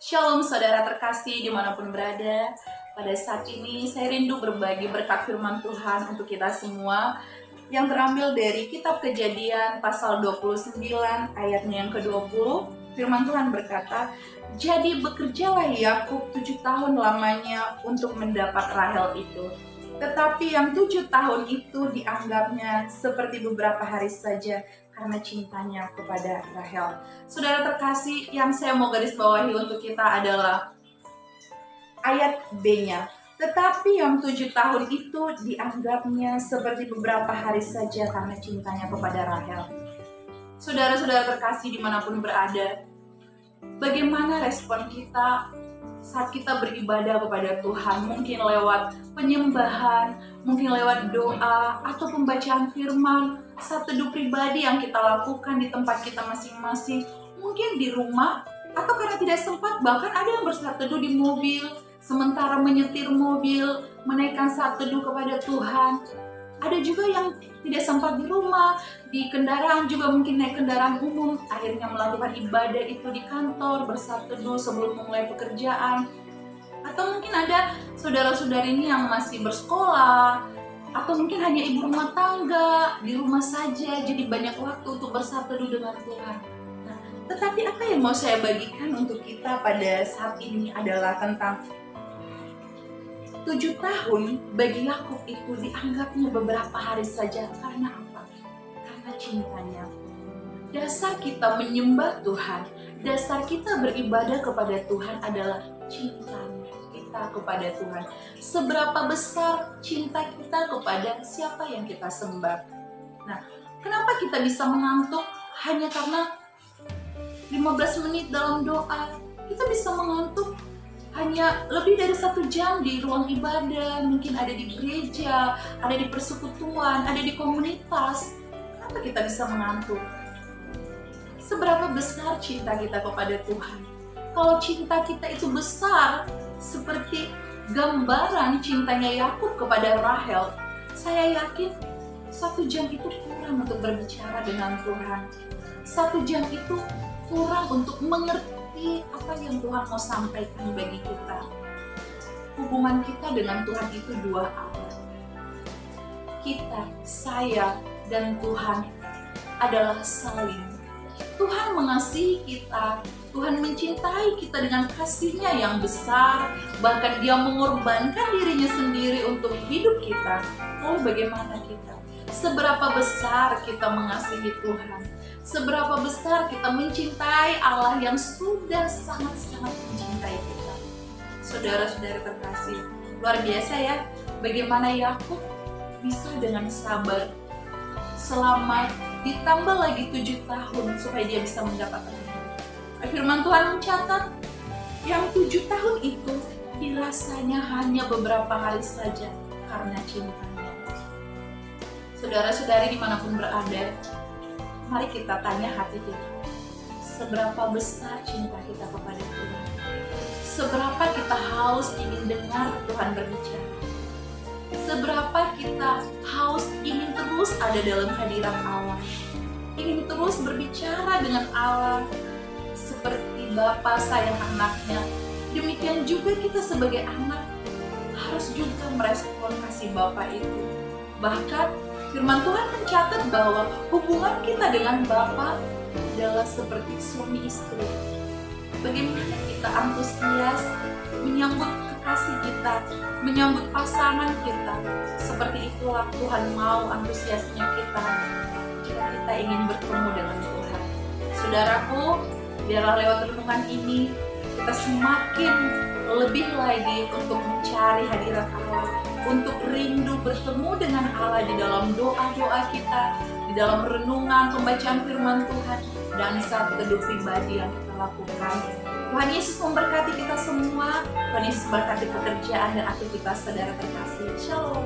Shalom saudara terkasih dimanapun berada. Pada saat ini saya rindu berbagi berkat firman Tuhan untuk kita semua yang terambil dari kitab Kejadian pasal 29 ayatnya yang ke-20. Firman Tuhan berkata, "Jadi bekerjalah Yakub 7 tahun lamanya untuk mendapat Rahel itu. Tetapi yang 7 tahun itu dianggapnya seperti beberapa hari saja karena cintanya kepada Rahel." Saudara terkasih, yang saya mau garis bawahi untuk kita adalah ayat B-nya. Tetapi yang 7 tahun itu dianggapnya seperti beberapa hari saja karena cintanya kepada Rahel. Saudara-saudara terkasih dimanapun berada, bagaimana respon kita saat kita beribadah kepada Tuhan? Mungkin lewat penyembahan, mungkin lewat doa, atau pembacaan firman, saat teduh pribadi yang kita lakukan di tempat kita masing-masing, mungkin di rumah, atau karena tidak sempat, bahkan ada yang bersaat teduh di mobil, sementara menyetir mobil, menaikkan saat teduh kepada Tuhan. Ada juga yang tidak sempat di rumah, di kendaraan juga mungkin naik kendaraan umum, akhirnya melakukan ibadah itu di kantor, bersaat teduh sebelum memulai pekerjaan. Atau mungkin ada saudara-saudari ini yang masih bersekolah, atau mungkin hanya ibu rumah tangga, di rumah saja, jadi banyak waktu untuk bersaat teduh dengan Tuhan. Nah, tetapi apa yang mau saya bagikan untuk kita pada saat ini adalah tentang 7 tahun bagi Yakub itu dianggapnya beberapa hari saja. Karena apa? Karena cintanya. Dasar kita menyembah Tuhan, dasar kita beribadah kepada Tuhan adalah cintanya kita kepada Tuhan. Seberapa besar cinta kita kepada siapa yang kita sembah. Nah, kenapa kita bisa mengantuk hanya karena 15 menit dalam doa? Kita bisa mengantuk hanya lebih dari 1 jam di ruang ibadah, mungkin ada di gereja, ada di persekutuan, ada di komunitas. Kenapa kita bisa mengantuk? Seberapa besar cinta kita kepada Tuhan? Kalau cinta kita itu besar, seperti gambaran cintanya Yakub kepada Rahel, saya yakin 1 jam itu kurang untuk berbicara dengan Tuhan. 1 jam itu kurang untuk mengerti apa yang Tuhan mau sampaikan bagi kita. Hubungan kita dengan Tuhan itu 2 arah. Kita, saya, dan Tuhan adalah saling. Tuhan mengasihi kita, Tuhan mencintai kita dengan kasih-Nya yang besar, bahkan Dia mengorbankan dirinya sendiri untuk hidup kita. Lalu bagaimana kita? Seberapa besar kita mengasihi Tuhan? Seberapa besar kita mencintai Allah yang sudah sangat-sangat mencintai kita. Saudara-saudara terkasih, luar biasa ya, bagaimana Yakub bisa dengan sabar selama ditambah lagi 7 tahun supaya dia bisa mendapatkan itu. Firman Tuhan mencatat yang 7 tahun itu dirasanya hanya beberapa hari saja karena cintanya. Saudara-saudari dimanapun berada, mari kita tanya hati kita, seberapa besar cinta kita kepada Tuhan? Seberapa kita haus ingin dengar Tuhan berbicara? Seberapa kita haus ingin terus ada dalam hadirat Allah? Ingin terus berbicara dengan Allah seperti Bapa sayang anaknya. Demikian juga kita sebagai anak harus juga merespon kasih Bapa itu. Bahkan firman Tuhan mencatat bahwa hubungan kita dengan Bapa adalah seperti suami istri. Bagaimana kita antusias menyambut kekasih kita, menyambut pasangan kita. Seperti itulah Tuhan mau antusiasnya kita jika kita ingin bertemu dengan Tuhan. Saudaraku, biarlah lewat renungan ini kita semakin lebih lagi untuk mencari hadirat Allah, untuk rindu bertemu dengan Allah di dalam doa-doa kita, di dalam renungan, pembacaan firman Tuhan, dan saat teduh pribadi yang kita lakukan. Tuhan Yesus memberkati kita semua. Tuhan Yesus memberkati pekerjaan dan aktivitas saudara terkasih. Shalom.